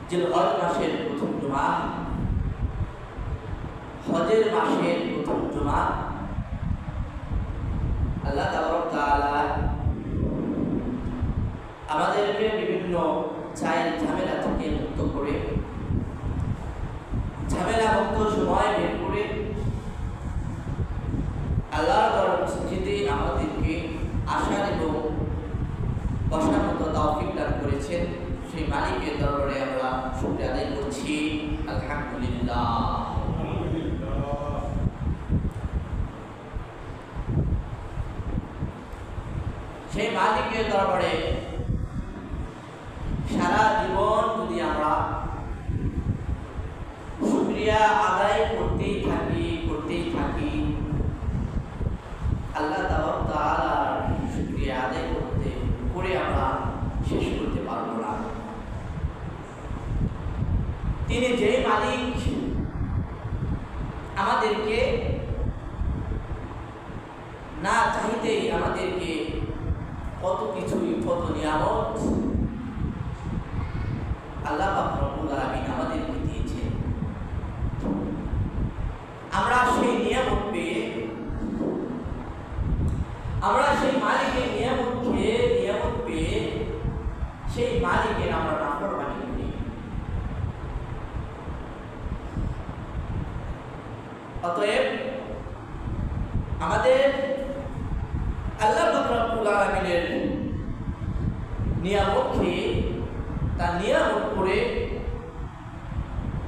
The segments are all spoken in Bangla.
জিলহজ মাসের প্রথম জুমা, হজের মাসের প্রথম জুমা। আল্লাহ তাআলা আমাদেরকে বিভিন্ন ঝামেলা থেকে মুক্ত করে, ঝামেলা মুক্ত সময় বের করে আল্লাহর মসজিদে আমাদেরকে আসার এবং বসার মতো তৌফিক দান করেছেন। সেই মালিকের দরবারে আমরা শুকরিয়া আদায় করছি, আলহামদুলিল্লাহ। সেই মালিকের দরবারে সারা জীবন যদি আমরা শুকরিয়া আদায় করতেই থাকি আল্লাহ তাআলার শুকরিয়া আদায় করে আমরা শেষ করতে পারবো না। তিনি যে মালিক আমাদেরকে না চাইতেই আমাদেরকে কত কিছুই, কত নিয়ামত আল্লাহ পাক রব্বুল আলামিন আমাদেরকে দিয়েছে। আমরা সেই নিয়ামত পেয়ে, আমরা সেই মালিকের নিয়ামত পেয়ে সেই মালিকের আমরা নাফরমানি করি। অতএব আমাদের আল্লাহ পাক রব্বুল আলামিনের নিয়ামত খেয়ে, তার নিয়ামত করে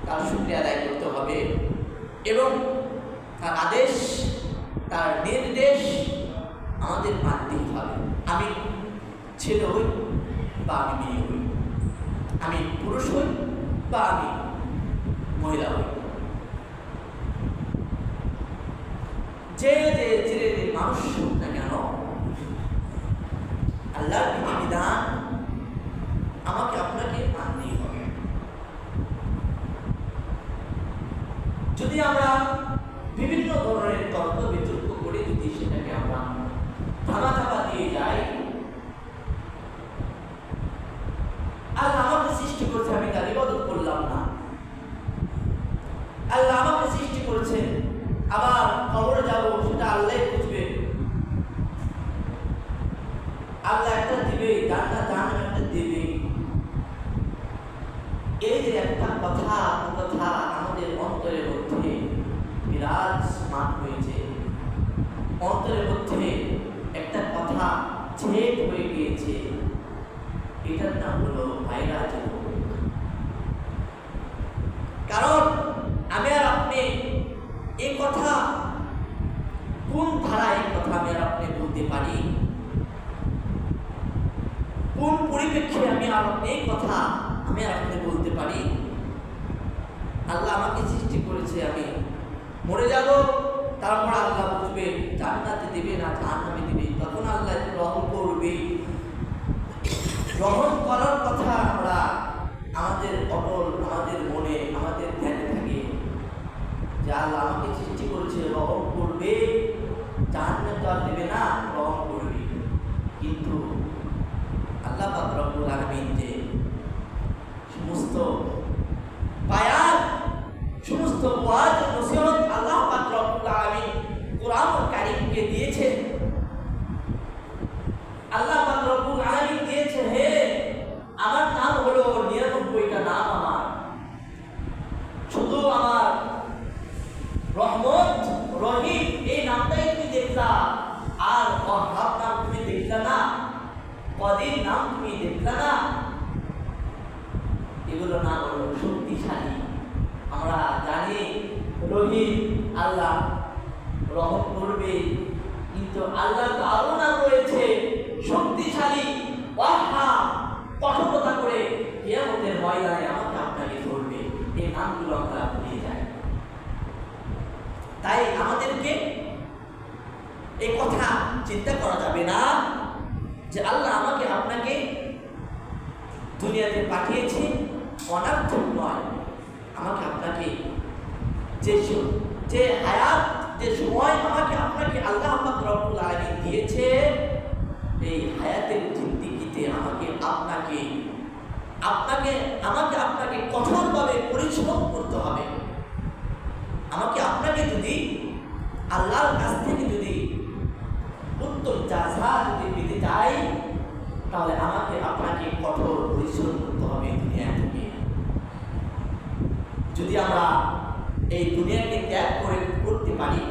তার শুকরিয়া আদায় করতে হবে এবং তার আদেশ, তার নির্দেশ আমাদের মানতেই হবে। আমি ছেলে হই বা আমি মেয়ে হই, আমি পুরুষ হই বা আমি মহিলা হই, যে মানুষ হোক না কেন, আল্লাহর বিধিবিধান আমাকে আপনাকে মানতেই হবে। যদি আমরা বিভিন্ন ধরনের তর্ক বিতর্ক করে যদি সেটাকে আমরা ধামা দিয়ে যাই, আল্লাহ আমাকে সৃষ্টি করেছে, আমি তার ইবাদত করলাম না। আল্লাহ আমাকে সৃষ্টি করেছে, আবার কবরে যাব সেটা আল্লাহই বুঝবে। আল্লাহ একটা দিবে, জান্নাত জাহান্নাম একটা দিবে। এই যে একটা কথা আমাদের অন্তরের মধ্যে বিরাজমান হয়েছে, অন্তরের মধ্যে একটা কথা ছেদ হয়ে গিয়েছে, এটার নাম হলো ভাইরাস। কারণ আমি আর আপনি এই কথা কোন ধারায় কথা আমি আর আপনি বলতে পারি, কোন পরিপ্রেক্ষে আমি আর আপনি এই কথা আমি আর আপনি বলতে পারি। আল্লাহ আমাকে সৃষ্টি করেছে, আমি মরে যাব, তারপর আল্লাহ বুঝবে জান্নাতে দিবে না জাহান্নামে দিবে, তখন আল্লাহ গ্রহণ করবে। গ্রহণ করার কথা আমরা আমাদের অটল, আমাদের মনে, আমাদের ধ্যানে থাকে যে আল্লাহ আমাকে সৃষ্টি করেছে, গ্রহণ করবে, জাহান্নামে তো আর দেবে না, গ্রহণ করবে। কিন্তু আল্লাহ পাক রব্বুল আলামিন যে সমস্ত বায়াত, সমস্ত ওয়াজ নসিহত আল্লাহ পাক রব্বুল আলামিন কোরআনুল কারীমকে দিয়েছেন, আল্লাহ পাক রব্বুল আলামিন দিয়েছে, হে আমার নাম হলো 99টা নাম, আমার শুধু আমার রহমত রহিম এই নামটাই তুমি দেখলা, আর ওয়াহাব নাম তুমি দেখলা না, কদির নাম তুমি দেখলা না। এগুলো নাম হলো শক্তিশালী। আমরা জানি রহিম আল্লাহ রহম করবে, কিন্তু আল্লাহ তো আরো নাম রয়েছে শক্তিশালী, ওয়াহাব, কঠোরতা করে কিয়ামতের ময়দানে আমাকে আপনাকে ধরবে। এই নামগুলো আমরা ভুলে যাই। তাই আমাদেরকে এই কথা চিন্তা করা যাবে না যে আল্লাহ আমাকে আপনাকে দুনিয়াতে পাঠিয়েছে অনার্থক নয়, আমাকে আপনাকে যে হায়াত, যে সময় আমাকে আপনাকে আল্লাহ পাক রব্বুল আলামিন দিয়েছে, এই হায়াতের জিন্দেগিতে আমাকে আপনাকে আপনাকে কঠোরভাবে পরিশ্রম করতে হবে। আপনাকে যদি আল্লাহর কাছ থেকে যদি উত্তম জাযা যদি পেতে চাই, তাহলে আপনাকে কঠোর পরিশ্রম করতে হবে দুনিয়া থেকে। যদি আমরা এই দুনিয়াকে ত্যাগ করতে পারি,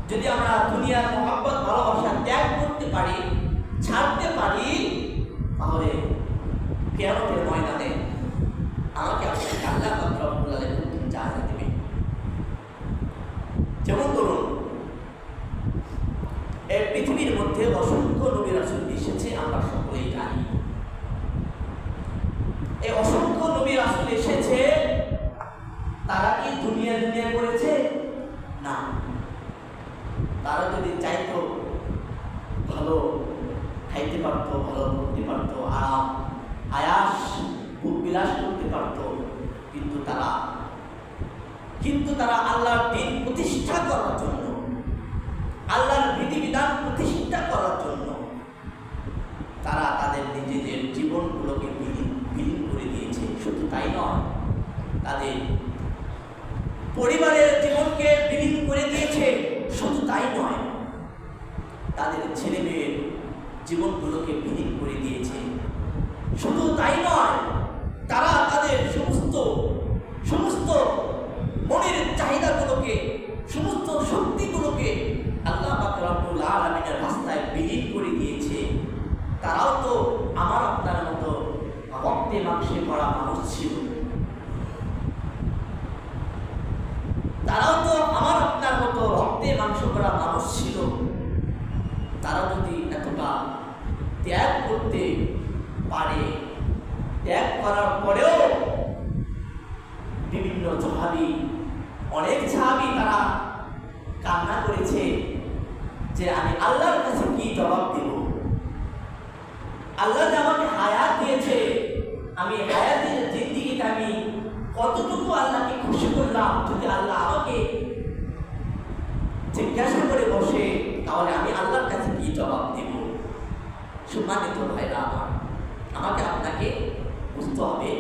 যদি আমরা দুনিয়ার মহব্বত ভালোবাসা ত্যাগ করতে পারি, ছাড়তে পারি, তাহলে কিয়ামতের ময়দানে আপনাকে আল্লাহ রাব্বুল আলামিন উত্তম জাযা দেবে। যেমন ধরুন, এই পৃথিবীর মধ্যে অসংখ্য নবী রাসূল এসেছে, আমরা সকলেই জানি। এই অসংখ্য নবী রাসূল এসেছে, তারা কি দুনিয়া করেছে? না। তারা যদি চাইতো ভালো খাইতে পারতো, ভালো করতে পারতো, আরাম আয়াস ভোগ বিলাস করতে পারতো, কিন্তু তারা আল্লাহর দ্বীন প্রতিষ্ঠা করার জন্য, আল্লাহর বিধিবিধান প্রতিষ্ঠা করার জন্য তারা তাদের নিজেদের জীবনগুলোকে বিলীন করে দিয়েছে। শুধু তাই নয়, তাদের পরিবারের জীবনকে বিলীন করে দিয়েছে। শুধু তাই নয়, তাদের ছেলে মেয়ের জীবনগুলোকে বিলীন করে দিয়েছে। শুধু তাই নয়, তারা তাদের সমস্ত মনের চাহিদাগুলোকে, সমস্ত শক্তিগুলোকে আল্লাহ পাক রব্বুল আলামিনের রাস্তায় বিলীন করে দিয়েছে। তারাও তো আমার আপনার মতো রক্তে মাংসে ভরা মানুষ ছিল। তারাও তো আমার আপনার মতো রক্তে মাংস ভরা মানুষ ছিল। তারা যদি এতটা ত্যাগ করতে পারে, ত্যাগ করার পরেও বিভিন্ন অনেক সাহাবী তারা কান্না করেছে যে আমি আল্লাহর কাছে কি জবাব দেব? আল্লাহ যে আমাকে হায়াত দিয়েছে, আমি হায়াতের জিন্দেগিতে আমি কতটুকু আল্লাহকে খুশি করলাম, যদি আল্লাহ আমাকে জিজ্ঞাসা করে বসে, তাহলে আমি আল্লাহর কাছে কি জবাব দেব? সম্মানিত ভাইরা আমার, আমাকে আপনাকে বুঝতে হবে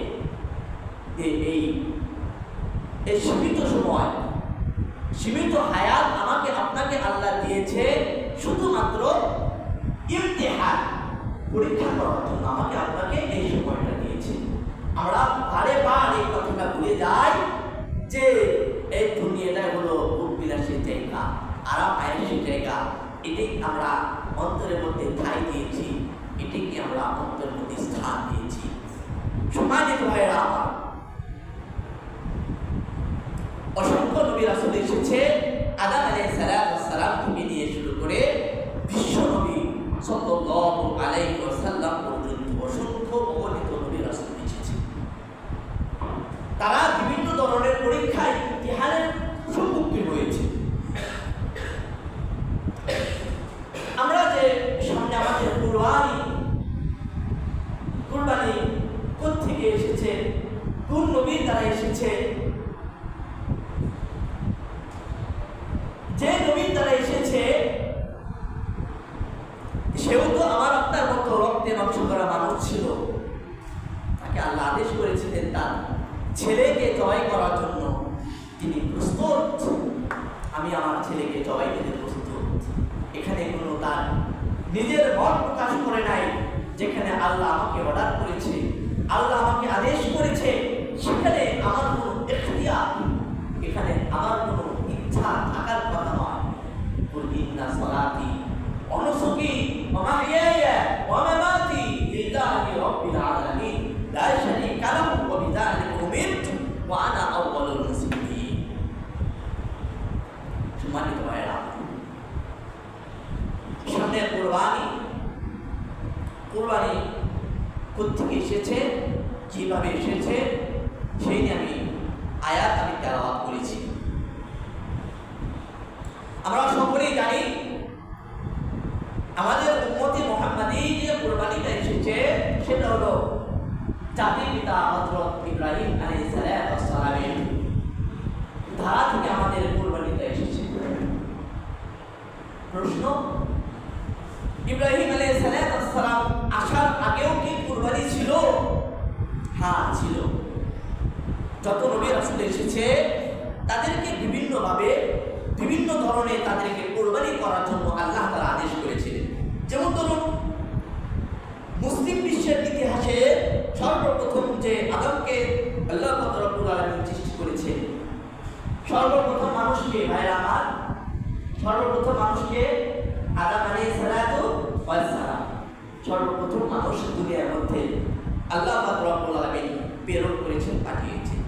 যে এই সীমিত সময়, সীমিত হায়াত আমাকে আপনাকে আল্লাহ দিয়েছে শুধুমাত্র ইমতিহান, পরীক্ষা করার জন্য আমাকে আপনাকে এই সময়টা দিয়েছে। আমরা বারে এই কথাটা ভুলে যাই যে এই দুনিয়াটা হলো ভোগ বিলাসের জায়গা, আরাম আয়েশের জায়গা। এটাই আমরা অন্তরের মধ্যে ঠাঁই দিয়েছি, এটাকে আমরা অন্তরের মধ্যে স্থান দিয়েছি। সম্মানিত ভাইরা আমার, অসংখ্য নবী রাসূল এসেছে, আদম আলাইহিস সালাম থেকে নিয়ে শুরু করে বিশ্ব নবী সাল্লাল্লাহু আলাইহি ওয়াসাল্লাম পর্যন্ত অসংখ্য অগণিত নবী রাসূল এসেছে। তারা বিভিন্ন ধরনের পরীক্ষায়, ইমতিহানের সম্মুখীন হয়েছে। আমরা যে সামনে আমাদের কুরবানি কোত্থেকে এসেছে, কোন নবীর দ্বারা এসেছে? যে নবীর দ্বারা এসেছে সেও তো আমার আপনার মতো রক্তে মাংস করা মানুষ ছিল। তাকে আল্লাহ আদেশ করেছিলেন তার ছেলেকে জবাই করার জন্য। তিনি প্রস্তুত, আমি আমার ছেলেকে জবাই দিতে প্রস্তুত। এখানে কোনো তার নিজের মত প্রকাশ করে নাই। যেখানে আল্লাহ আমাকে অর্ডার করেছে, আল্লাহ আমাকে আদেশ করেছে, সেখানে আমার কোনো ইখতিয়ার, এখানে আমার কোনো ইচ্ছা থাকার কথা নয়। ইন্না সালাতি ওয়া নুসুকি ওয়া মাহইয়ায়া ওয়া মামাতি লিল্লাহি রাব্বিল আলামিন লা শারীকা লাহু ওয়া বিযালিকা উমিরতু ওয়া আনা আউওয়ালুল মুসলিমিন। সম্মানিত ভাইরা, সামনে কুরবানি কোত্থেকে এসেছে, কিভাবে এসেছে, সেই নিয়ে আমি আয়াত তেলাওয়াত করেছি। আমরা সকলেই জানি আমাদের উম্মতে মুহাম্মাদি যে কুরবানিটা এসেছে সেটা হলো জাতির পিতা হযরত ইব্রাহিম আলাইহিস সালামের ধারা থেকে আমাদের কুরবানিটা এসেছে। প্রশ্ন, ইব্রাহিম আলাইহিস সালাম আসার আগেও কি কুরবানি ছিল? যত নবী রাসূল এসেছে তাদেরকে বিভিন্নভাবে বিভিন্ন ধরনের তাদেরকে কোরবানি করার জন্য আল্লাহ তাআলা আদেশ করেছিলেন। যেমন ধরুন, মুসলিম বিশ্বের ইতিহাসে সর্বপ্রথম যে আদমকে আল্লাহ পাক রব্বুল আলামিন সৃষ্টি করেছে, সর্বপ্রথম মানুষকে, ভাইরা আমার, সর্বপ্রথম মানুষকে আদম আলাইহিস সালাতু ওয়াস সালাম, সর্বপ্রথম মানুষ দুনিয়ার মধ্যে আল্লাহ পাক রব্বুল আলামিন প্রেরণ করেছেন, পাঠিয়েছেন।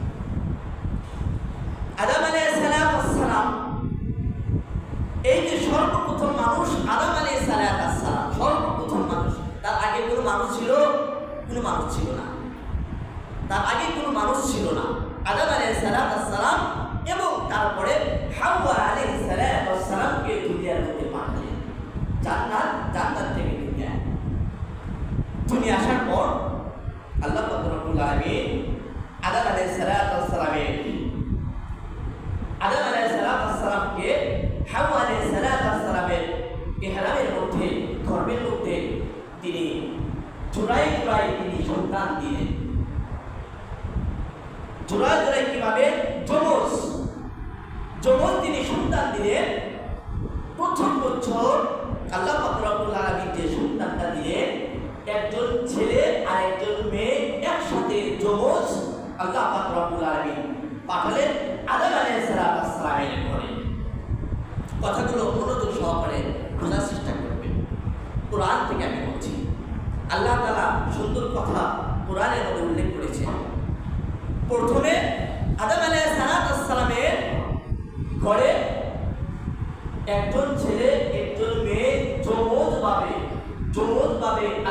আদম আলাইহিস সালাম, এই যে সর্বপ্রথম মানুষ আদম আলাইহিস সালাম, সর্বপ্রথম মানুষ। তার আগে কোনো মানুষ ছিল? কোনো মানুষ ছিল না। তার আগে কোনো মানুষ ছিল না। আদম আলাইহিস সালাম এবং তারপরে হাওয়া আলাইহিস সালামকে দুনিয়ার মধ্যে পাঠালেন, জান্নাত থেকে দুনিয়া আসার পর আল্লাহ পাক রব্বুল আলামিন আদম আলাইহিস সালামকে হাওয়া আলাইহিস সালামের ইহরামের মধ্যে, গর্ভের মধ্যে তিনি জোড়ায় তিনি সন্তান দিলেন। জোড়ায় কিভাবে? যমজ তিনি সন্তান দিলেন। প্রথম বছর আল্লাহ পাক রব্বুল আলামিন যে সন্তানটা দিলেন, একজন ছেলে আর একজন মেয়ে একসাথে যমজ আল্লাহ পাক রব্বুল আলামিন পাঠালেন আদম আলাইহিস সালামের ঘরে। কথাগুলো মনোযোগ সহকারে বোঝার চেষ্টা করবেন। কোরআন থেকে আমি বলছি, আল্লাহ তাআলা সুন্দর কথা কোরআনের মধ্যে উল্লেখ করেছেন। প্রথমে আদম আলাইহিস সালামের ঘরে একজন ছেলে একজন মেয়ে যমজভাবে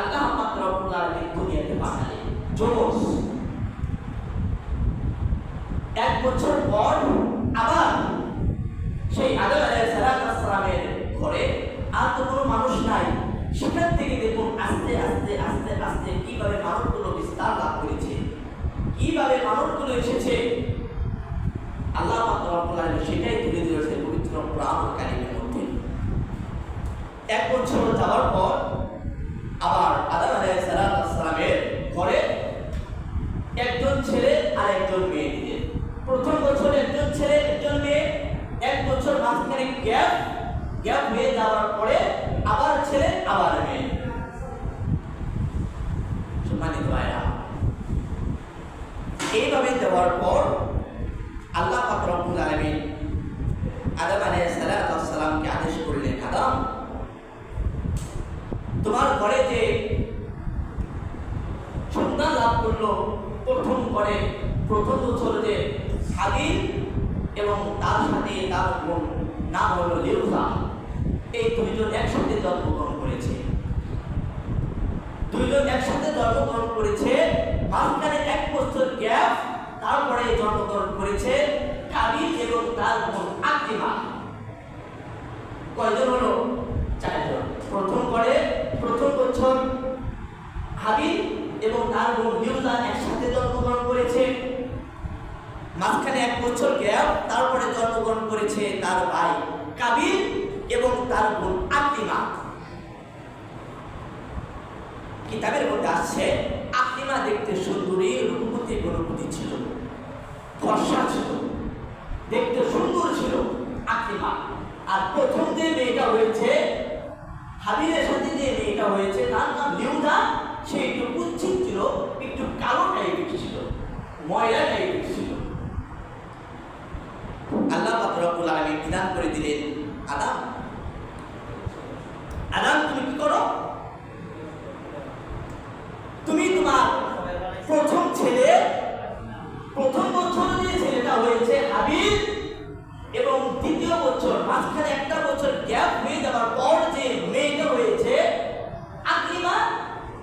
আল্লাহ পাক রব্বুল আলামিন দুনিয়াতে পাঠালেন। যমজ। এক বছর পর আবার সেই আদম আলাইহিস সালামের ঘরে আর তো কোনো মানুষ নাই। সেখান থেকে দেখুন আস্তে আস্তে আস্তে আস্তে কিভাবে মানুষগুলো বিস্তার লাভ করেছে, কিভাবে মানুষগুলো এসেছে। আল্লাহ পাক রব্বুল আলামিন সেটাই তুলে ধরেছে পবিত্র কোরআনুল কারীমের মধ্যে। এক বছর যাওয়ার পর আবার আদম আলাইহিস সালামের ঘরে একজন ছেলে আর একজন মেয়ে দিলেন। প্রথম বছর একজন ছেলে একজন মেয়ে, এক বছর মাঝখানে গ্যাপ হয়ে যাওয়ার পরে আবার ছেলে আবার মেয়ে। সম্মানিত ভাইরা, এইভাবে দেওয়ার পর আল্লাহ পাক রব্বুল আলামিন আদম আলাইহিস সালামকে আদেশ করলেন, আদম, তোমার ঘরে যে সন্তান লাভ করলো প্রথম বছর যে হাবিল এবং তার সাথে তার বোন নাম হলো লিউজা, এই দুইজন একসাথে জন্মগ্রহণ করেছে। মাঝখানে এক বছর গ্যাপ, তারপরে জন্মগ্রহণ করেছে কাবিল এবং তার বোন আকলিমা। কয়জন হলো? 4 জন। প্রথম বছর হাবিল এবং তার বোন লিউজা একসাথে জন্মগ্রহণ করেছে। মাঝখানে এক বছর গ্যাপ, তারপরে জন্মগ্রহণ করেছে তার ভাই কাবিল এবং তার বোন আকলিমা। কিতাবের মধ্যে আসছে আকলিমা দেখতে সুন্দরী, রূপবতী গুণবতী ছিল, ফর্সা ছিল, দেখতে সুন্দর ছিল আকলিমা। আর প্রথম যে মেয়েটা হয়েছে হাবিলের সাথে, যে মেয়েটা হয়েছে তার নাম লিউজা, সে একটু কুচ্ছিত ছিল, একটু কালো টাইপের ছিল, ময়লা টাইপের ছিল। আল্লাহ পাক রব্বুল আলামিন বিধান করে দিলেন, আদম তুমি কি করো? তুমি তোমার প্রথম বছর যে ছেলেটা হয়েছে হাবিল এবং দ্বিতীয় বছর মাঝখানে একটা বছর গ্যাপ হয়ে যাওয়ার পর যে মেয়েটা হয়েছে আকলিমা,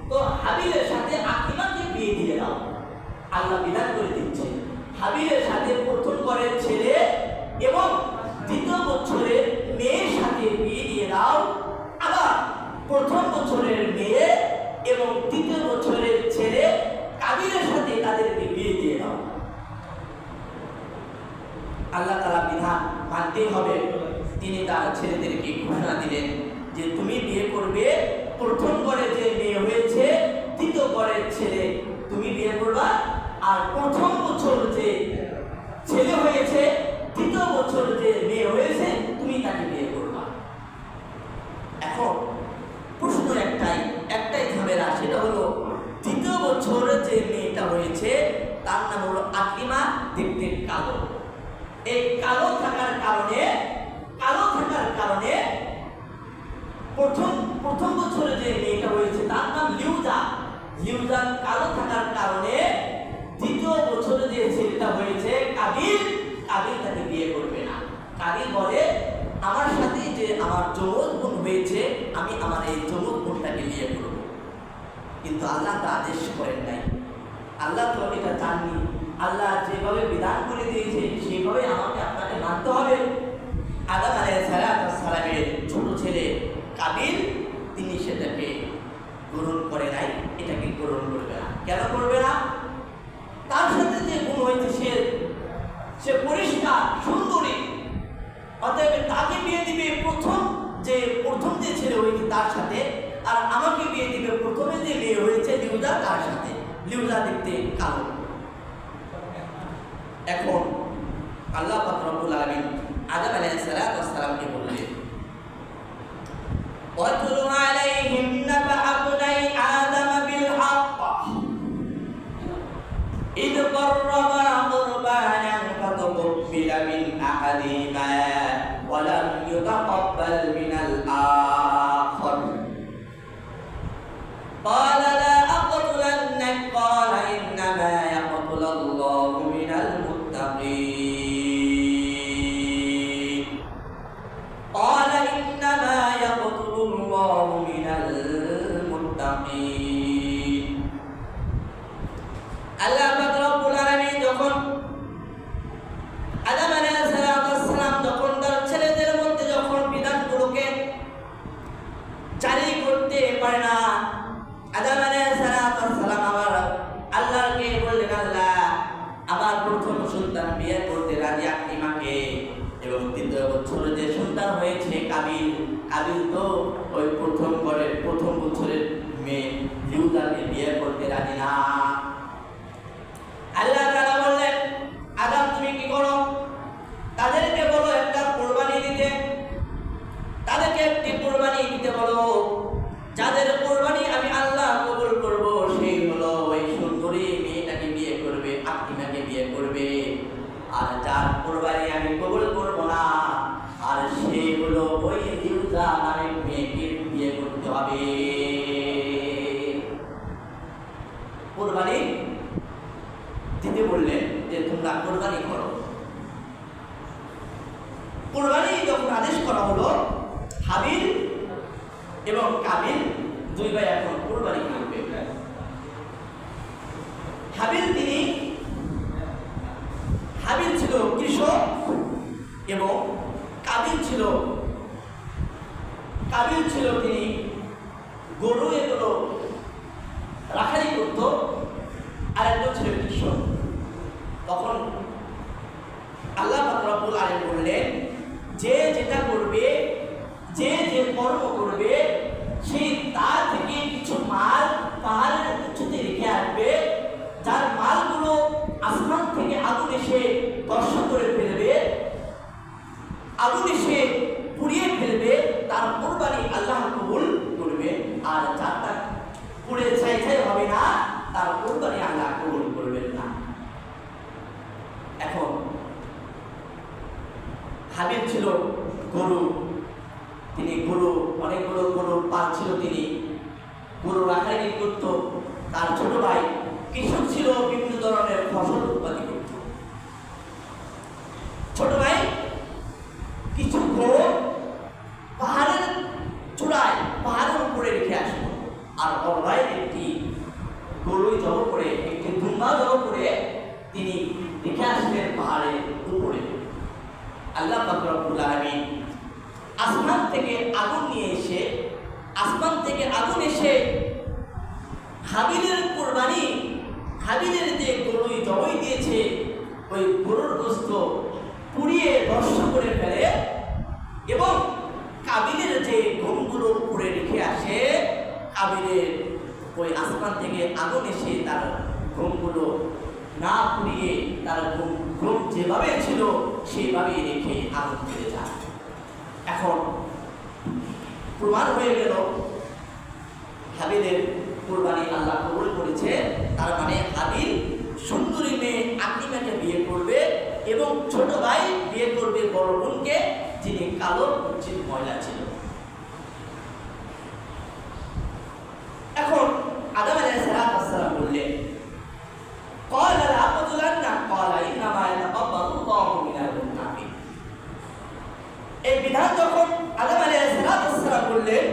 তো হাবিলের সাথে আকলিমাকে বিয়ে দিয়ে দাও। আল্লাহ বিধান করে দিচ্ছে, হাবিলের সাথে প্রথম ঘরের ছেলে এবং দ্বিতীয় বছরের মেয়ের সাথে বিয়ে দিয়ে দাও। আবার প্রথম বছরের মেয়ে এবং দ্বিতীয় বছরের ছেলে কাবিলের সাথে তাদেরকে বিয়ে দিয়ে দাও। আল্লাহ তাআলা বিধান মানতেই হবে। তিনি তার ছেলেদেরকে ঘোষণা দিলেন যে তুমি বিয়ে করবে, প্রথম ঘরে যে মেয়ে হয়েছে দ্বিতীয় ঘরের ছেলে তুমি বিয়ে করবা, আর প্রথম বছর যে রয়েছে তার নাম হলো আকলিমা, দেখতে কালো। এই কালো থাকার কারণে প্রথম বছরে যে মেয়েটা হয়েছে তার নাম লিউজা। কালো থাকার কারণে দ্বিতীয় বছরে যে ছেলেটা হয়েছে কাবিল তাকে বিয়ে করবে না। কাবিল বলে, আমার সাথে যে আমার যমজ বোন হয়েছে, আমি আমার এই যমজ বোনটাকে বিয়ে করব। কিন্তু আল্লাহ তা আদেশ করেন নাই। আল্লাহ তো এটা চাননি। আল্লাহ যেভাবে বিধান করে দিয়েছে সেইভাবে আমাকে আপনাকে মানতে হবে। আদম আলাইহিস সালামের ছোট ছেলে কাবিল, তিনি সেটাকে গ্রহণ করে নাই, এটাকে গ্রহণ করবে না। কেন করবে না? তার সাথে যে গুণ হয়েছে সে পরিষ্কার সুন্দরী, অতএব তাকে বিয়ে দিবে প্রথম যে ছেলে হয়েছে তার সাথে, আর আমাকে বিয়ে দিবে প্রথমে যে মেয়ে হয়েছে লিউজা তার সাথে। লিউজা দেখতে কালো। এখন আল্লাহ পাক রব্বুল আলামিন আদম আলাইহিস সালামকে বললেন, ওয়াতলু আলাইহিম নাবা বুনাই আদম বিল হক Eid qarraba qurbanan fataqabbala min ahadihima wa lam yutaqabbal min al-akhar qala la aqtulannak qala innama yaqtulu Allahu min al-muttaqin qala innama yaqtulu Allahu min al-muttaqin। আল্লাহ পাক রব্বুল আলামিন যখন আদম আলাইহিস সালাম যখন তার ছেলেদের মধ্যে যখন বিধানগুলোকে জারি করতে পারে না, আদম আলাইহিস সালাম আবার আল্লাহকে বললেন, আল্লাহ আমার প্রথম সন্তান বিয়ে করতে রাজি আকলিমাকে, এবং দ্বিতীয় বছরে যে সন্তান হয়েছে কাবিল তো ওই প্রথম বছরের মেয়ে লিউজাকে বিয়ে করতে রাজি না। আল্লাহ তাআলা বললেন, আদম তুমি কি করো? তাদেরকে বলো একটা কুরবানি দিতে, তাদেরকে একটি কুরবানি দিতে বলো। যাদের কুরবানি আমি আল্লাহ কবুল করব সেই হলো ওই সুন্দরী মেয়েটাকে বিয়ে করবে, আকলিমাকে বিয়ে করবে। আর যার কুরবানি আমি কবুল করব না, আর সেই হলো ওই লিউজা নামে মেয়েকে বিয়ে করতে হবে। কুরবানি দিতে বললেন যে তোমরা কুরবানি করো। কুরবানি যখন আদেশ করা হলো, হাবিল এবং কাবিল দুই ভাই এখন কুরবানি করবে। হাবিল ছিল কৃষক এবং কাবিল ছিল তিনি গরু এগুলো রাখালি করত, আর একজন ছিল কৃষক। তখন আল্লাহ পাক রব্বুল আলামিন বললেন, যে যেটা করবে, যে কর্ম করবে, সেই তার থেকে কিছু মাল পাহাড়ের উচ্চতে রেখে আসবে, যার মালগুলো আসমান থেকে আগুন এসে দর্শন করে ফেলবে, আগুন এসে পুড়িয়ে ফেলবে, তার কুরবানি আল্লাহ কবুল করবে। আর যারটা পুড়ে ছাই হবে না, তার কুরবানি আল্লাহ কবুল করবেন না। এখন হাবিল ছিল গরু, তিনি অনেকগুলো গরুর পাল ছিল, তিনি গরু রাখালি করত। তার ছোট ভাই কৃষক ছিল, বিভিন্ন ধরনের ফসল উৎপাদন করত। ছোট ভাই কিছু গরু পাহাড়ের চূড়ায়, পাহাড়ের উপরে রেখে আসলো, আর বড় ভাই একটি গরু জব করে, একটি দুম্বা জব করে তিনি রেখে আসলেন পাহাড়ের উপরে। আল্লাহ পাক রব্বুল আলামিন আসমান থেকে আগুন এসে হাবিলের যে গরু জবাই দিয়েছে ওই গরুর গোশত পুড়িয়ে ধ্বংস করে ফেলে, এবং কাবিলের যে গমগুলো উপরে রেখে আসে, কাবিলের ওই আসমান থেকে আগুন এসে তার গমগুলো না পুড়িয়ে তার গম যেভাবে ছিল সেইভাবেই রেখে আগুন ছেড়ে যায়। এখন প্রমাণ হয়ে গেল হাবিলের কুরবানি আল্লাহ কবুল করেছে, তার মানে হাবিল ছোট ভাই বিয়ে করবে বড় বোনকে, যিনি কালো কুচ্ছিত মহিলা ছিল। এখন আদম আলাইহিস সালাম বললেন, قال لأقتلنك قال إنما يتقبل الله من المتقين। এই বিধান যখন আদম আলাইহিস সালাম বললেন,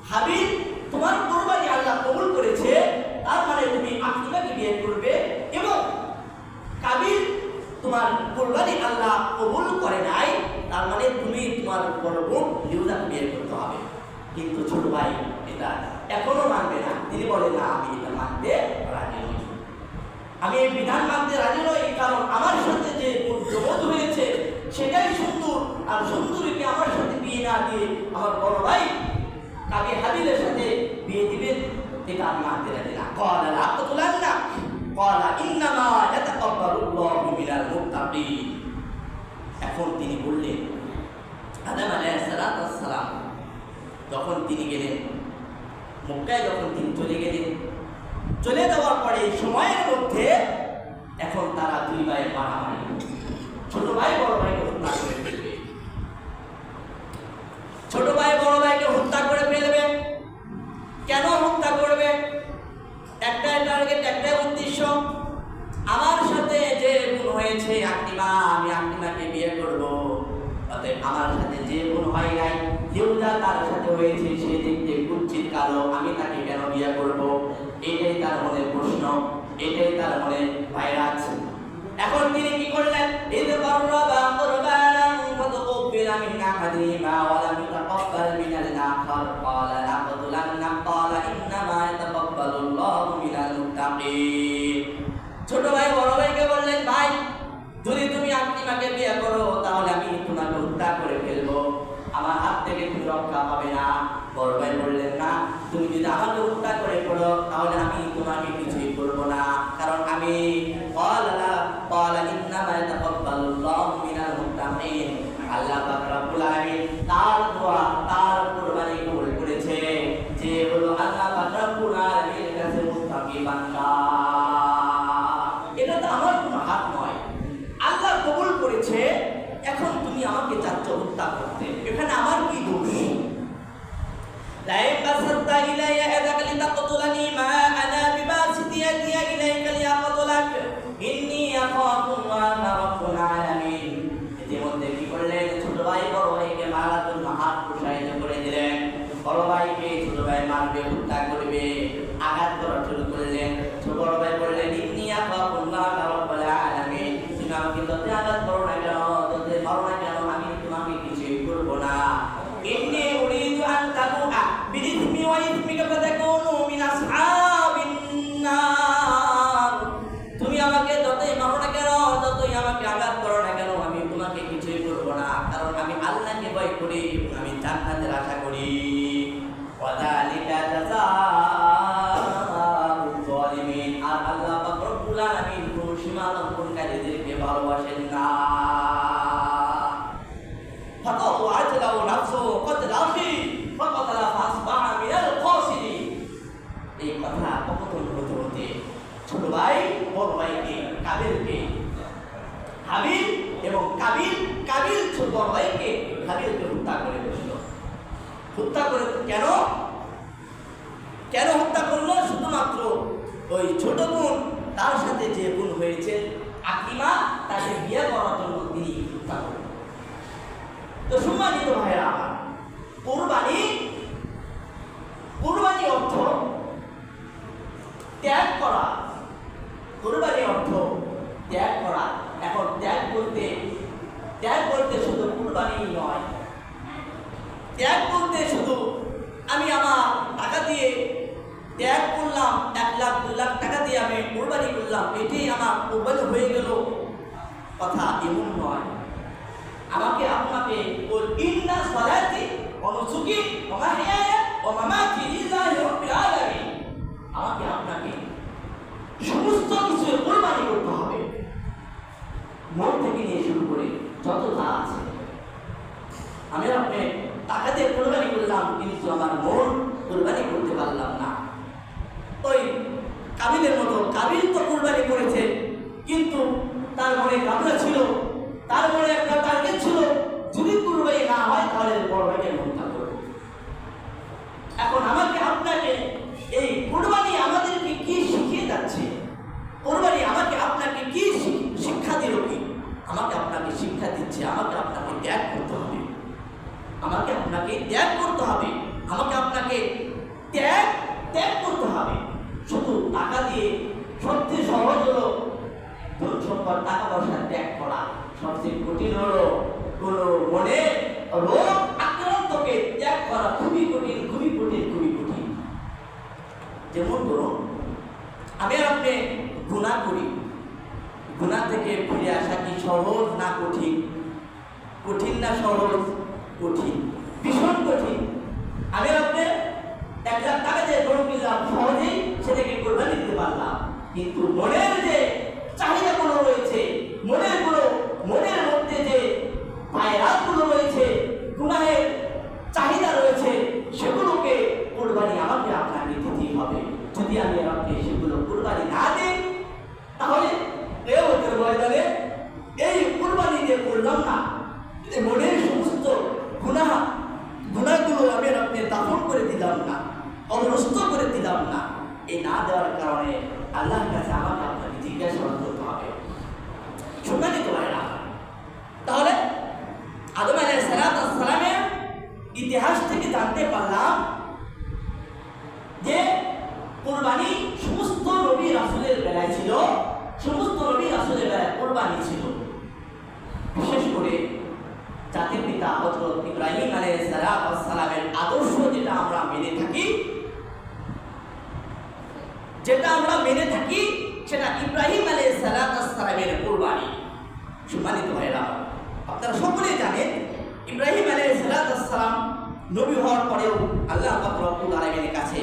হাবিল তোমার কুরবানি আল্লাহ কবুল করেছে, তার মানে তুমি আকীমাকে বিয়ে করবে, এবং কাবিল তোমার কুরবানি আল্লাহ কবুল করে নাই, তার মানে তুমি তোমার বড় বোন লিউজাকে বিয়ে করতে হবে। কিন্তু ছোট ভাই এটা এখনো মানবে না। তিনি বলে, না আমি এটা মানতে রাজি নই, আমি এই বিধান মানতে রাজি নই, কারণ আমার সাথে যে জমজ হয়েছে সেটাই সুন্দর, আর সুন্দরীকে আমার সাথে বিয়ে না দিয়ে আমার বড় ভাই কাকে হাবিলের সাথে বিয়ে দিবেন, এটা আমি মানতে রাজি না। ক্বালা লাআকতুলান্না ক্বালা ইন্নামা ইয়াতাকাব্বালুল্লাহু মিনাল মুত্তাকিন। এখন তিনি বললেন, আদম আলাইহিস সালাম যখন তিনি গেলেন মক্কায়, যখন তিনি চলে গেলেন, চলে যাওয়ার পরে সময়ের মধ্যে এখন তারা দুই ভাইয়ের মারামারি, ছোট ভাই বড় ভাইকে হত্যা করে ফেলবে, ছোট ভাই বড় ভাইকে হত্যা করে ফেলবে। কেন হত্যা করবে? একটাই টার্গেট, একটাই উদ্দেশ্য, আমার সাথে যে গুণ হয়েছে আকীমা, আমি আকীমাকে বিয়ে করব, অতএব আমার সাথে যে গুণ হয় নাই লিউজা তার সাথে হয়েছে, সে দেখতে কুচ্ছিত কালো, আমি তাকে কেন বিয়ে করব? এটাই তার মনের প্রশ্ন, এটাই তার মনে ভাইরাস। এখন তিনি কি করলেন? ইদ কাররাবা কুরবানান ফাতুকবিলা মিন আহাদিহিমা ওয়া লাম ইতাকাব্বাল মিনাল আখার ক্বালা লাআকতুলান্না ক্বালা ইন্নামা ইয়াতাকাব্বালুল্লাহু মিনাল মুত্তাকিন। ছোট ভাই বড় ভাইকে বললেন, ভাই যদি তুমি আকীমাকে বিয়ে করো তাহলে আমি তোমাকে হত্যা করে ফেলবো, আমার হাত থেকে তুমি রক্ষা পাবে না। বড় ভাই বললেন, না, তুমি যদি আমাকে হত্যা করে করো তাহলে আমি তোমাকে কিছুই করবো না, কারণ আমি ক্বালা ইন্নামা ইয়াতাকাব্বালুল্লাহু মিনাল মুত্তাকিন। আল্লাহ পাক রব্বুল আলামিন তার দোয়া, তার কুরবানি কবুল করেছে, যে হলো আল্লাহ পাক রব্বুল আলামিনের কাছে মুত্তাকি বান্দা। এটা তো আমার কোনো হাত নয়, আল্লাহ কবুল করেছে। এখন তুমি আমাকে চাচ্ছ হত্যা করতে, এখানে আমার কি দোষ? লাইন বাসাতা ইলাইয়া ইয়াদাকা লিতাকতুলানি মা আনা বিবাসিতি ইয়াদিয়া ইলাইকা লিয়াকতুলাক ইন্নী আখাফুল্লাহ রাব্বুল আলামিন। ইতিমধ্যে কি করলেন? ছোট ভাই বড় ভাইকে মারার জন্য হাত প্রসারিত করে দিলেন। বড় ভাইকে ছোট ভাই মারবে, হত্যা করবে, আঘাত করা শুরু করলেন। বড় ভাই বললেন, ইন্নী আখাফুল্লাহ রাব্বুল আলামিন, তুমি আমাকে যতই আঘাত করো না কেন, যতই মারো না কেন, আমি তোমাকে কিছুই করবো না। ইন্নী উরিদু আন তাবুআ বিইসমি ওয়া ইসমিকা ফাতাকুনু মিন আসহাবিন নার। তুমি আমাকে যতই মারো না কেন, যতই আমাকে আঘাত করো না কেন, আমি তোমাকে কিছুই করবো না, কারণ আমি আল্লাহকে ভয় করি এবং আমি জান্নাতের আশা করি। ওয়া যালিকা জাযাউল যালিমিন। আর আল্লাহ পাক রব্বুল আলামিন কোন সীমা লঙ্ঘনকারীদেরকে ভালোবাসেন না। فطوعت له نفسه قتل أخيه فقتل فأصبح من الخاسرين। এই কথা কখন হতে হতে ছোট ভাই বড় ভাইকে, কাবিলকে, হাবিল এবং কাবিল ছোট বড় ভাইকে হাবিলকে হত্যা করে বসল। হত্যা করে কেন হত্যা করলো? শুধুমাত্র ওই ছোট বোন, তার সাথে যে বোন হয়েছে আকীমা, তাকে বিয়ে করার জন্য তিনি হত্যা করলেন। তো সম্মানিত ভাইরা আমার, কুরবানি অর্থ ত্যাগ করা। কুরবানি অর্থ ত্যাগ করা। এখন ত্যাগ বলতে শুধু কুরবানি নয়, ত্যাগ বলতে শুধু আমি আমার টাকা দিয়ে ত্যাগ করলাম, 1 লাখ 2 লাখ টাকা দিয়ে আমি কুরবানি করলাম, এটাই আমার কুরবানি হয়ে গেল, কথা এমন নয়। আমাকে আপনাকে ইন্না সালাতি ওয়া নুসুকি ওয়া মাহইয়ায়া ওয়া মামাতি লিল্লাহি রাব্বিল আলামিন, আমাকে আপনাকে সমস্ত কিছু কুরবানি করতে হবে, মন থেকে নিয়ে শুরু করে যত যা আছে। আমি আপনি টাকা দিয়ে কুরবানি করলাম, কিন্তু আমার মন কুরবানি করতে পারলাম না। ওই কাবিলের মতো, কাবিল তো কুরবানি করেছে কিন্তু তার মনে গামলা ছিল, আমাকে আপনাকে শিক্ষা দিচ্ছে, আমাকে আপনাকে ত্যাগ করতে হবে, আমাকে আপনাকে ত্যাগ করতে হবে, আমাকে আপনাকে ত্যাগ ত্যাগ করতে হবে। শুধু টাকা দিয়ে সবচেয়ে সহজ হলো ধন সম্পদ টাকা পয়সা ত্যাগ করা, সবচেয়ে কঠিন হলো কোনো মনে রোগ আক্রান্তকে ত্যাগ করা খুবই কঠিন, খুবই কঠিন, খুবই কঠিন। যেমন ধরুন আমি আর আপনি গুনাহ করি, গুনাহ থেকে ফিরে আসা কি সহজ না কঠিন? কঠিন না সহজ? কঠিন, ভীষণ কঠিন। আমি আপনি 1 লাখ টাকা দিয়ে গরু কিনলাম, সহজেই সেটাকে কোরবানি দিতে পারলাম, কিন্তু মনের যে চাহিদাগুলো রয়েছে, মনের মধ্যে যে ভাইরাসগুলো রয়েছে, গুনাহের চাহিদা রয়েছে, সেগুলোকে কোরবানি আমাকে আপনাকে দিতেই হবে। যদি আমি আপনি সেগুলো কোরবানি না দিই, তাহলে কিয়ামতের ময়দানে এই কোরবানি দিয়ে করলাম না, মনের সমস্ত গুনাহগুলো আমি আপনি দাফন করে দিলাম না, অবনষ্ট করে দিলাম না, এই না দেওয়ার কারণে আল্লাহর কাছে আমাকে আপনাকে জিজ্ঞাসা করতে হবে। শুনলেন তো ভাইরা? তাহলে আদম আলাইহিস সালামের ইতিহাস থেকে জানতে পারলাম যে কোরবানি সমস্ত নবী রাসূলের বেলায় ছিল, সমস্ত নবী রাসূলের বেলায় কোরবানি ছিল। বিশেষ করে জাতির পিতা হযরত ইব্রাহিম আলাইহিস সালামের আদর্শ যেটা আমরা মেনে থাকি, সেটা ইব্রাহিম আলাইহিস সালামের কোরবানি। সম্মানিত ভাইরা, আপনারা সকলেই জানেন ইব্রাহিম আলাইহিস সালাম নবী হওয়ার পরেও আল্লাহ পাক রব্বুল আলামিনের কাছে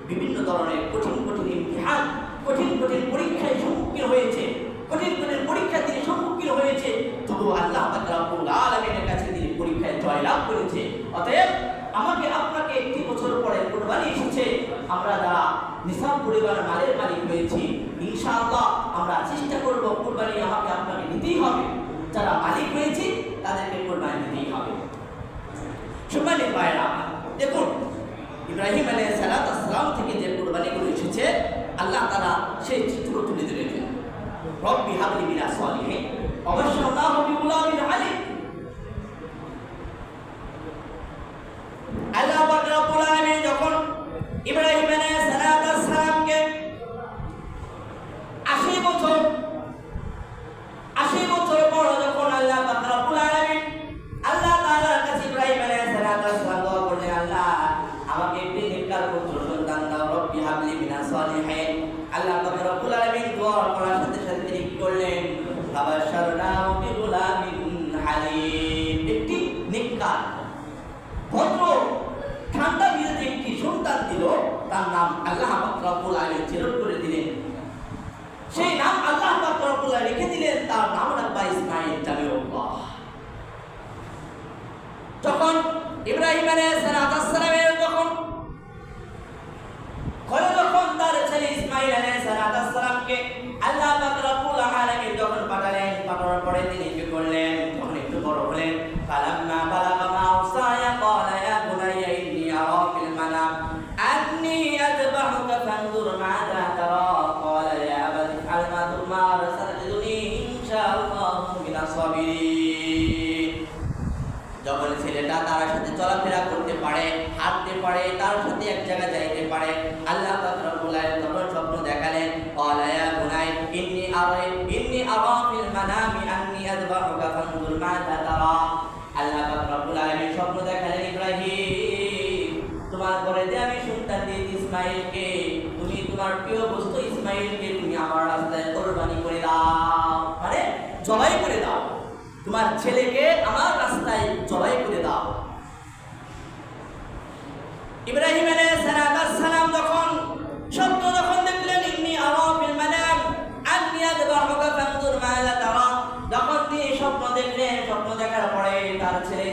বিভিন্ন ধরনের কঠিন কঠিন ইমতিহান, কঠিন কঠিন পরীক্ষায় সম্মুখীন হয়েছে, কঠিন কঠিন পরীক্ষা তিনি সম্মুখীন হয়েছে, তবু আল্লাহ পাক রব্বুল আলামিনের কাছে তিনি পরীক্ষায় জয়লাভ করেছে। অতএব আমাকে আপনাকে 1 বছর পরে কোরবানি এসেছে, আমরা যারা নিসাব পরিবার মালের মালিক হয়েছি, ইনশাআল্লাহ আমরা চেষ্টা করব কোরবানি আমাকে আপনাকে দিতেই হবে। যারা মালিক হয়েছি তাদেরকে কোরবানি দিতেই হবে। সম্মানিত ভাইরা, দেখুন ইব্রাহিম আলাইহিস সালাম থেকে যে কোরবানিগুলো এসেছে, আল্লাহ তাআলা সেই চিত্র তুলে ধরেছেন। রব্বি হাবলি মিনাস সালিহিন, অবশ্যনাহু বিগুলামিন আলিম। আল্লাহ পাক রব্বুল আলামিন যখন ইব্রাহিম আলাইহিস সালামকে 80 বছর পর যখন আল্লাহ পাক রব্বুল আলামিন আল্লাহ তাআলার কাছে ইব্রাহিম আলাইহিস সালাম দোয়া করলেন, আল্লাহ আমাকে একটি নেককার পুত্র সন্তান দাও, রব্বি হাবলি মিনাস সালিহিন। আল্লাহ পাক রব্বুল আলামিন দোয়া করার সাথে সাথে তিনি কি করলেন? ফাবাশশারনাহু বিগুলামিন হালিম, একটি নেককার ভদ্র ঠান্ডা বিরোধী একটি সন্তান দিল, তার নাম আল্লাহ পাক রব্বুল আলামিন চিরন করে দিলেন। সেই নাম আল্লাহ পাক রব্বুল আলামিন রেখে দিলেন, তার নাম রাখবা ইসমাঈল জামিউল্লাহ। যখন ইব্রাহিম আলাইহিস সালামের যখন তার ছেলে ইসমাঈল আলাইহিস সালামকে আল্লাহ পাক রব্বুল আলামিন যখন পাঠানোর পরে তিনি কি করলেন? যখন একটু বড় হলেন, ফালাম্মা বালাগা মাউসায়া ক্বালা ইয়া বুনাইয়া ইন্নী আরা ফিল মানাম আন্নী আযবাহুকা ফানজুর মাযা তারা ক্বালা ইয়া আবাতি ইফআল মা তু'মার সাতাজিদুনি ইনশাআল্লাহু মিনাস সাবিরিন। যখন ছেলেটা তার সাথে চলাফেরা করতে পারে, হাঁটতে পারে, তার সাথে এক জায়গায় যাইতে পারে, আল্লাহ পাক রব্বুল আলামিন তখন স্বপ্ন দেখালেন, ক্বালা ইয়া বুনাই ইন্নী আরা ফিল মানামি আন্নী আযবাহুকা ফানজুর মাযা তারা। আল্লাহ পাক রব্বুল আলামিন স্বপ্ন দেখালেন, ইব্রাহিম তোমার ঘরে যে আমি সন্তান দিয়েছি ইসমাঈলকে, তুমি তোমার প্রিয় বস্তু ইসমাঈলকে তুমি আমার রাস্তায় কোরবানি করে দাও, মানে জবাই করে দাও, তোমার ছেলেকে আমার রাস্তায় জবাই করে দাও। ইব্রাহিম আলাইহিস সালাম যখন স্বপ্ন দেখলেন, ইন্নী আরা ফিল মানাম আন্নী আযবাহুকা ফানজুর মাযা তারা, যখন তিনি স্বপ্ন দেখলেন, স্বপ্ন দেখার পরে তার ছেলে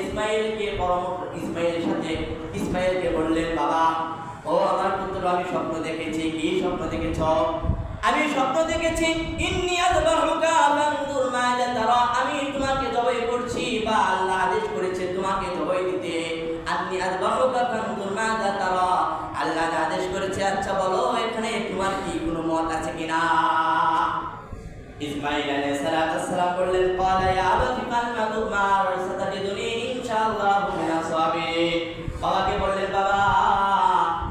ইসমাঈলকে বললেন, বাবা ও আমার পুত্র, আমি স্বপ্ন দেখেছি। কি স্বপ্ন দেখেছ? আমি স্বপ্ন দেখেছি ইন্নী আযবাহুকা ফানজুর মাযা তারা, আমি তোমাকে জবাই করছি, বা আল্লাহ আদেশ করেছে তোমাকে জবাই দিতে। আন্নী আযবাহুকা ফানজুর মাযা তারা, আল্লাহ আদেশ করেছে, আচ্ছা বলো এখানে তোমার কি কোনো মত আছে কিনা? ইসমাঈল আলাইহিস সালাম বললেন, ক্বালা ইয়া আবাতি ফালমা তুমার সাতাজিদুনি ইনশাআল্লাহু মিনাস সাবিরিন। বাবাকে বললেন, বাবা,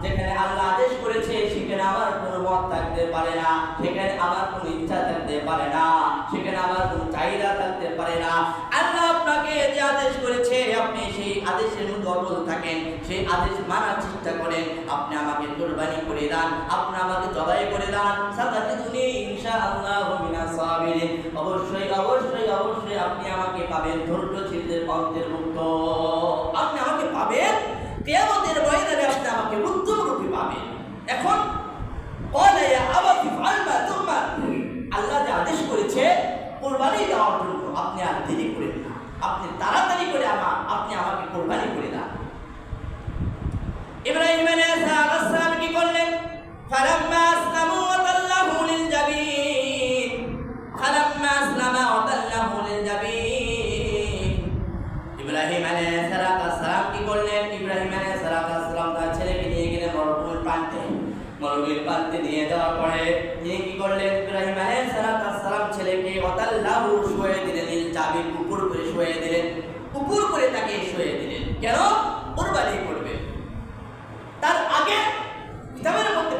যেখানে আল্লাহ আদেশ করেছে সেখানে আমার কোনো মত থাকতে পারে না, সেখানে আমার কোনো ইচ্ছা থাকতে পারে না, সেখানে আমার কোনো চাহিদা থাকতে পারে না। আল্লাহ আপনাকে যে আদেশ করেছে আপনি সেই আদেশের মধ্যে অটল থাকেন, সেই আদেশ মানার চেষ্টা করেন। আপনি আমাকে কুরবানি করে দেন, আপনি আমাকে জবাই করে দেন, সাতাজিদুনি ইনশাআল্লাহু মিনাস সাবিরিন। অবশ্যই অবশ্যই অবশ্যই আপনি আমাকে পাবেন ধৈর্যশীলদের অন্তর্ভুক্ত। আপনি আমাকে পাবেন কিয়ামতের ময়দানে, আপনি আমাকে উত্তমরূপী পাবেন। এখন ক্বালা ইয়া আবাতি ফালমা তুমার, আল্লাহ যে আদেশ করেছে কুরবানি দেওয়ার জন্য আপনি আর দেরি করেন না, আপনি তাড়াতাড়ি করে আপনি আমাকে কুরবানি করে দেন। ইব্রাহিম আলাইহিস সালাম কি করলেন? ফালাম্মা আসলামু ওয়া তাল্লাহু লিল জাবিন, ফালাম্মা আসলামা ওয়া তাল্লাহু লিল জাবিন। ইব্রাহিম আলাইহিস সালাম কি করলেন? ইব্রাহিম আলাইহিস সালাম তার ছেলেকে নিয়ে গেলেন মরুভূমির প্রান্তে। মরুভূমির প্রান্তে নিয়ে যাওয়ার পরে তিনি কি করলেন? ইব্রাহিম আলাইহিস সালাম ছেলেকে ওয়া তাল্লাহু শুয়ে দিলেন লিল জাবিন, উপর করে শুয়ে দিলেন, উপর করে তাকে শুয়ে দিলেন। কেন? কুরবানি করবে। তার আগে কিতাবের মধ্যে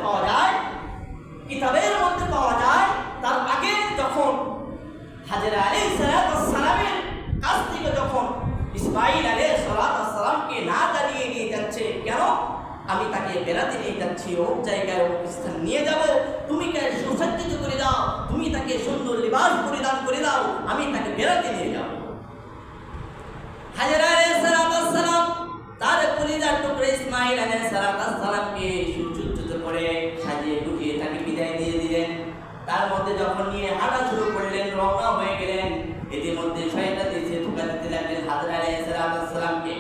পাওয়া যায় তার আগে যখন হাজেরা আলাইহিস সালামের কাছ থেকে যখন ইসমাঈল আলাইহিস সালামকে না জানিয়ে নিয়ে যাচ্ছে, কেন? আমি তাকে বেড়াতে নিয়ে যাচ্ছি, ও জায়গায় ও স্থান নিয়ে যাব, তুমি তাকে সুসজ্জিত করে দাও, তুমি তাকে সুন্দর লিবাস পরিধান করে দাও, আমি তাকে বেড়াতে নিয়ে যাব। হাজেরা আলাইহিস সালাম তার কলিজার টুকরা ইসমাঈল আলাইহিস সালামকে সুসজ্জিত করে সাজিয়ে গুটিয়ে তাকে বিদায় দিয়ে দিলেন। তার মধ্যে যখন নিয়ে হাঁটা শুরু করলেন, রওনা হয়ে গেলেন, ইতিমধ্যে শয়তান এসে ধোঁকা দিতে লাগলেন হাজেরা আলাইহিস সালামকে।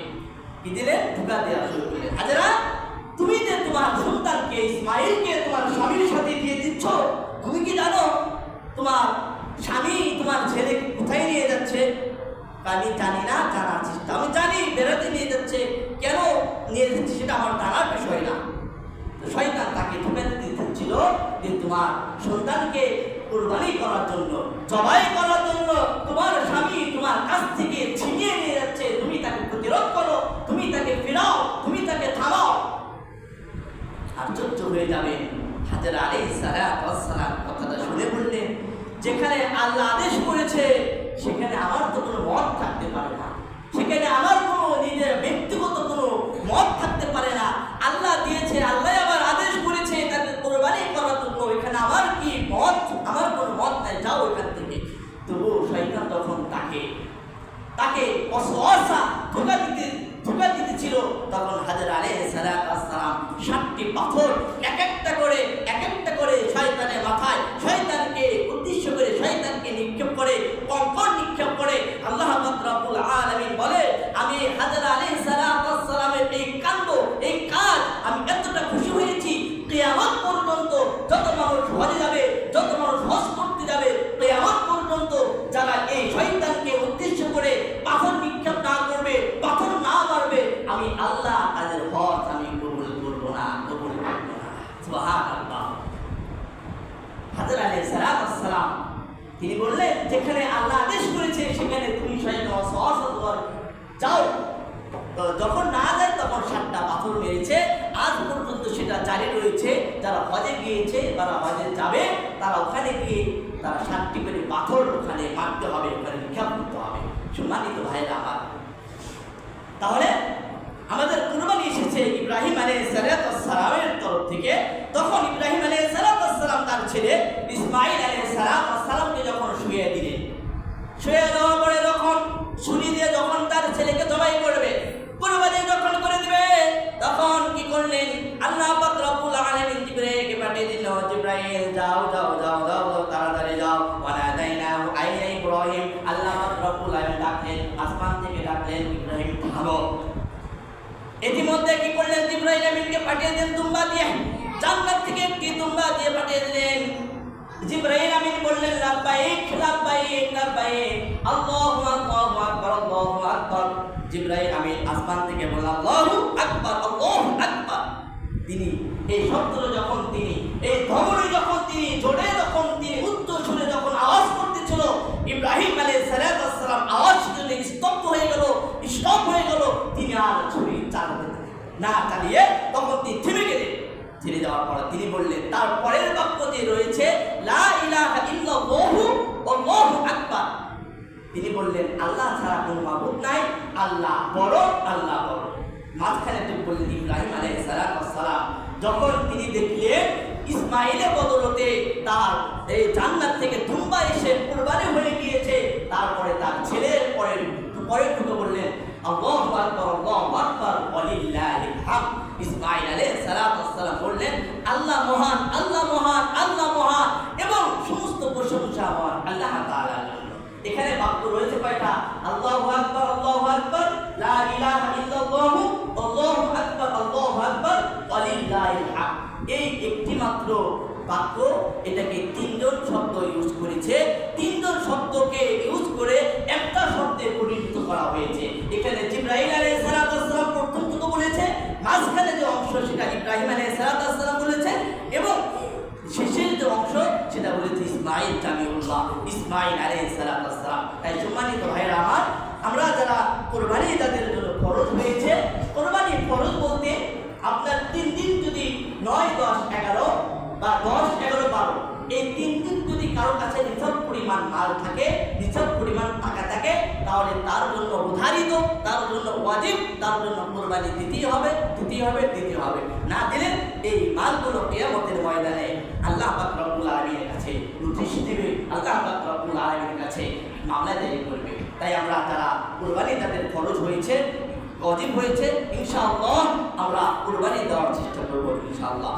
কি দিলেন? ধোঁকা দেওয়া শুরু করলেন। হাজেরা, তুমি যে তোমার সন্তানকে ইসমাঈলকে তোমার স্বামীর সাথে দিয়ে দিচ্ছ, তুমি কি জানো তোমার স্বামী তোমার ছেলে কোথায় নিয়ে যাচ্ছে? আমি জানি না, জানার চেষ্টা, আমি জানি বেড়াতে নিয়ে যাচ্ছে, কেন নিয়ে যাচ্ছে সেটা আমার জানার বিষয় না। শয়তান তাকে ধোঁকা দিতে দিচ্ছিল যে তোমার সন্তানকে কুরবানি করার জন্য, জবাই করার জন্য তোমার স্বামী তোমার কাছ থেকে ছিনিয়ে নিয়ে যাচ্ছে, তুমি তাকে প্রতিরোধ করো, তুমি তাকে ফিরাও, তুমি তাকে থামাও। আশ্চর্য হয়ে যাবেন। হাজেরা আলাইহিস সালাম কথাটা শুনে বললেন, যেখানে আল্লাহ আদেশ করেছে সেখানে আমার তো কোনো মত থাকতে পারে না, সেখানে আমার কোনো নিজের ব্যক্তিগত কোনো মত থাকতে পারে না। আল্লাহ দিয়েছে, আল্লাহ আবার আদেশ করেছে তাকে কুরবানি করার জন্য, এখানে আমার কি মত? আমার কোনো মত নাই, যাও এখান থেকে। তবু শয়তান তখন তাকে অসহসা ধোঁকা দিতেছিল। তখন হাজেরা আলাইহিস সালাম 7টি পাথর এক একটা করে শয়তানের মাথায়, শয়তানকে উদ্দেশ্য করে শয়তানকে নিক্ষেপ করে, কঙ্কর নিক্ষেপ করে। আল্লাহ পাক রব্বুল আলামিন বলে, আমি হাজেরা আলাইহিস সালামের এই কাণ্ড, এই কাজ আমি এতটা খুশি হয়েছি, কিয়ামত পর্যন্ত যত মানুষ হজে যাবে, যত মানুষ হজ করতে যাবে, কিয়ামত পর্যন্ত যারা এই শয়তানকে উদ্দেশ্য করে পাথর নিক্ষেপ না করবে, পাথর না মারবে, আমি আল্লাহ তাদের হজ আমি কবুল করব না। সুবহানাল্লাহ। হাজেরা আলাইহিস সালাম তিনি বললেন, যেখানে আল্লাহ আদেশ করেছে সেখানে তুমি যাও। তো যখন না যায় তখন 7টা পাথর মেরেছে। আজ পর্যন্ত সেটা জারি রয়েছে। যারা হজে গিয়েছে, যারা হজে যাবে, তারা ওখানে গিয়ে তারা 7টি করে পাথর ওখানে মারতে হবে, ওখানে নিক্ষেপ করতে হবে। সম্মানিত ভাইরা আমার, তাহলে আমাদের কুরবানি এসেছে ইব্রাহিম আলাইহিস সালামের তরফ থেকে। তখন ইব্রাহিম আলাইহিস সালাম তার ছেলে ইসমাঈল আলাইহিস সালামকে যখন শুয়ে দিলেন, শুয়ে দেওয়ার পরে যখন ছুরি দিয়ে যখন তার ছেলেকে জবাই করবে, কুরবানি যখন করে দিবে, তখন কি করলেন? আল্লাহ পাক রব্বুল আলামিন জিবরাইলকে পাঠিয়ে দিল, জিবরাইল যাও যাও যাও যাও তাড়াতাড়ি যাও। ওয়ানাদাইনাহু আইয়া ইব্রাহিম, আল্লাহ পাক রব্বুল আলামিন ডাকলেন, আসমান থেকে ডাকলেন, ইব্রাহিম থামো। ইতিমধ্যে কি করলেন? জিবরাইল আমিনকে পাঠিয়ে দেন দুম্বা দিয়ে, জান্নাত থেকে একটি দুম্বা দিয়ে পাঠিয়ে দিলেন। জিবরাইল আমিন বললেন, লাব্বাইক লাব্বাইক লাব্বাইক, আল্লাহু আকবার আল্লাহু আকবার। জিবরাইল আমিন আসমান থেকে বললেন, আল্লাহু আকবার আল্লাহু আকবার। তিনি এই শব্দ যখন তিনি এই ধমনী যখন তিনি জোরে যখন তিনি উচ্চ সুরে যখন আওয়াজ কোনো মাবুদ নাই, আল্লাহ বড়, আল্লাহ বড়। মাঝখানে তো বললেন ইব্রাহিম আলাইহিস সালাম যখন তিনি দেখলেন ইসমাইলের বদলতে তার এই জান্নাত থেকে দুম্বা এসে কুরবানি হয়ে গিয়েছে, তারপরে তার ছেলের পরে ঢুকে বললেন আল্লাহু আকবার, আল্লাহু আকবার, ওয়ালিল্লাহিল হামদ। ইসমাইল আলাইহিস সালাম বললেন আল্লাহ মহান, আল্লাহ মহান, আল্লাহ মহান, এবং সমস্ত প্রশংসা মহান আল্লাহ তাআলার জন্য। এখানে বাক্য রয়েছে কয়টা? আল্লাহু আকবার, আল্লাহু আকবার, লা ইলাহা ইল্লাল্লাহ, আল্লাহু আকবার, আল্লাহু আকবার, ওয়ালিল্লাহিল হামদ। এই একটি মাত্র বাক্য, এটাকে তিনজন শব্দ ইউজ করেছে, তিনজন শব্দকে ইউজ করে একটা শব্দে পরিণত করা হয়েছে। এখানে জিবরাইল আলাইহিস সালাম প্রথম কথা বলেছে, মাঝখানে যে অংশ সেটা ইব্রাহিম আলাইহিস সালাম বলেছে, এবং শেষের যে অংশ সেটা বলেছে ইসমাইল জামিউল্লাহ, ইসমাইল আলাইহিস সালাম। তাই সম্মানিত ভাইরা আমার, আমরা যারা কোরবানি যাদের জন্য ফরজ হয়েছে, কোরবানি ফরজ বলতে আপনার 3 দিন যদি 9, 10, 11 বা 10, 11, 12 এই 3 দিন যদি কারো কাছে নিছক পরিমাণ মাল থাকে, নিছক পরিমাণ টাকা থাকে, তাহলে তার জন্য উদ্ধারিত, তার জন্য ওয়াজিব, তার জন্য কোরবানি দিতেই হবে। না দিলে এই মালগুলো কিয়ামতের ময়দানে আল্লাহ পাক রব্বুল আলামিনের কাছে নোটিশ দিবে, আল্লাহ পাক রব্বুল আলামিনের কাছে মামলা দায়ের করবে। তাই আমরা যারা কোরবানি তাদের ফরজ হয়েছে, ওয়াজিব হয়েছে, ইনশাআল্লাহ আমরা কুরবানি দেওয়ার চেষ্টা করব ইনশাআল্লাহ।